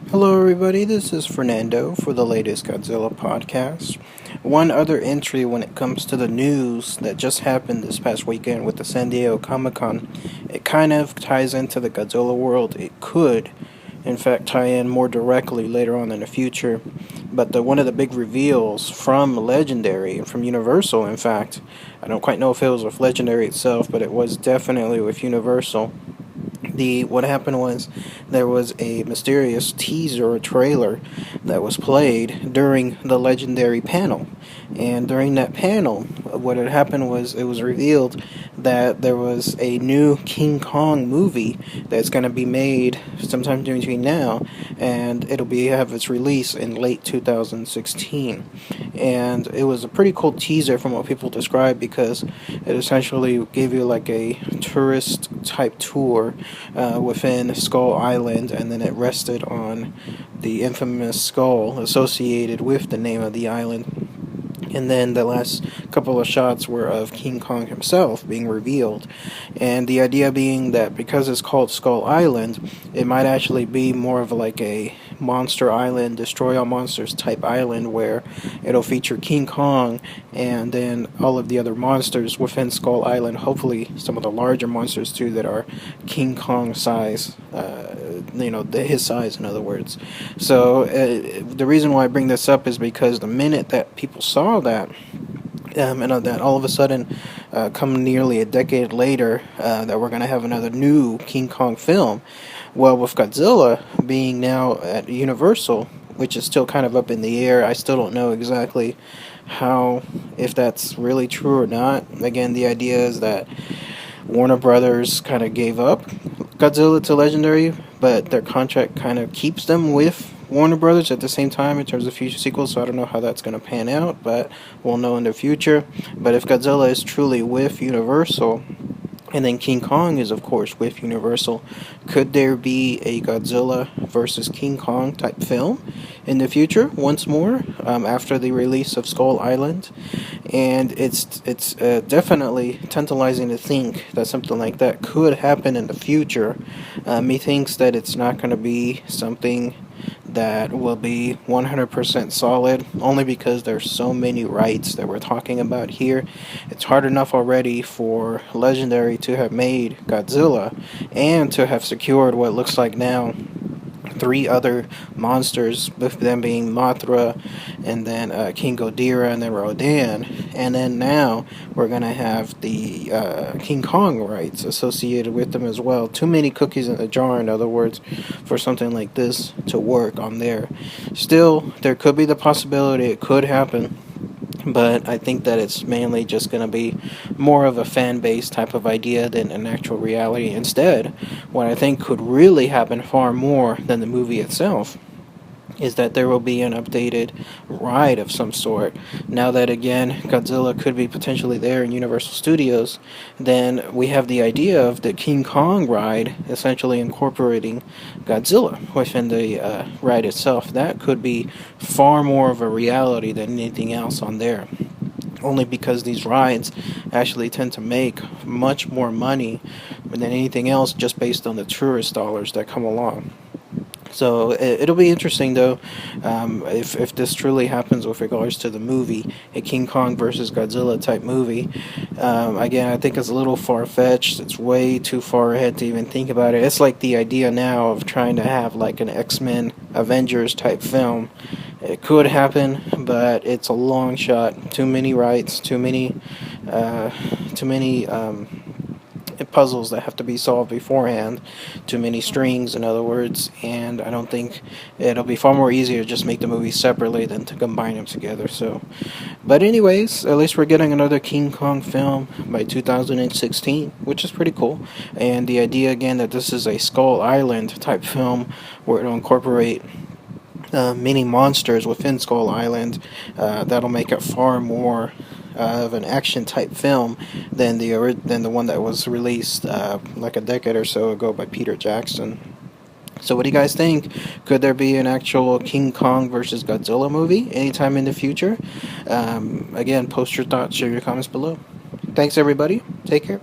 Hello, everybody. This is Fernando for the latest Godzilla Podcast. One other entry when it comes to the news that just happened this past weekend with the San Diego Comic Con. It kind of ties into the Godzilla world. It could, in fact, tie in more directly later on in the future. But one of the big reveals from Legendary, from Universal, in fact, I don't quite know if it was with Legendary itself, but it was definitely with Universal. What happened was there was a mysterious teaser or trailer that was played during the Legendary panel. And during that panel, what had happened was it was revealed that there was a new King Kong movie that's going to be made sometime between now and have its release in late 2016. And it was a pretty cool teaser from what people described, because it essentially gave you like a tourist type tour within Skull Island, and then it rested on the infamous skull associated with the name of the island. And then the last couple of shots were of King Kong himself being revealed. And the idea being that because it's called Skull Island, it might actually be more of like a Monster Island, Destroy All Monsters type island, where it'll feature King Kong and then all of the other monsters within Skull Island. Hopefully some of the larger monsters too that are King Kong size, his size in other words. So the reason why I bring this up is because the minute that people saw that, and that all of a sudden, come nearly a decade later, that we're going to have another new King Kong film. Well, with Godzilla being now at Universal, which is still kind of up in the air, I still don't know exactly if that's really true or not. Again, the idea is that Warner Brothers kind of gave up Godzilla to Legendary, but their contract kind of keeps them with Warner Brothers at the same time in terms of future sequels, so I don't know how that's going to pan out, but we'll know in the future. But if Godzilla is truly with Universal, and then King Kong is, of course, with Universal, could there be a Godzilla versus King Kong type film in the future once more, after the release of Skull Island? And it's definitely tantalizing to think that something like that could happen in the future. Methinks that it's not going to be something that will be 100% solid, only because there's so many rights that we're talking about here. It's hard enough already for Legendary to have made Godzilla and to have secured what looks like now 3 other monsters, with them being Mothra, and then King Ghidorah, and then Rodan. And then now we're going to have the King Kong rights associated with them as well. Too many cookies in the jar, in other words, for something like this to work on there. Still, there could be the possibility it could happen, but I think that it's mainly just going to be more of a fan-based type of idea than an actual reality. Instead, what I think could really happen far more than the movie itself is that there will be an updated ride of some sort. Now that, again, Godzilla could be potentially there in Universal Studios, then we have the idea of the King Kong ride essentially incorporating Godzilla within the ride itself. That could be far more of a reality than anything else on there, only because these rides actually tend to make much more money than anything else, just based on the tourist dollars that come along. So it'll be interesting, though, if this truly happens with regards to the movie, a King Kong versus Godzilla type movie. Again, I think it's a little far-fetched. It's way too far ahead to even think about it. It's like the idea now of trying to have like an X-Men Avengers type film. It could happen, but it's a long shot. Too many rights, too many puzzles that have to be solved beforehand, too many strings, in other words, and I don't think it'll be far more easier to just make the movies separately than to combine them together. But anyways, at least we're getting another King Kong film by 2016, which is pretty cool. And the idea again that this is a Skull Island type film where it'll incorporate many monsters within Skull Island, that'll make it far more of an action type film than the one that was released like a decade or so ago by Peter Jackson. So what do you guys think? Could there be an actual King Kong versus Godzilla movie anytime in the future? Again, post your thoughts, share your comments below. Thanks everybody. Take care.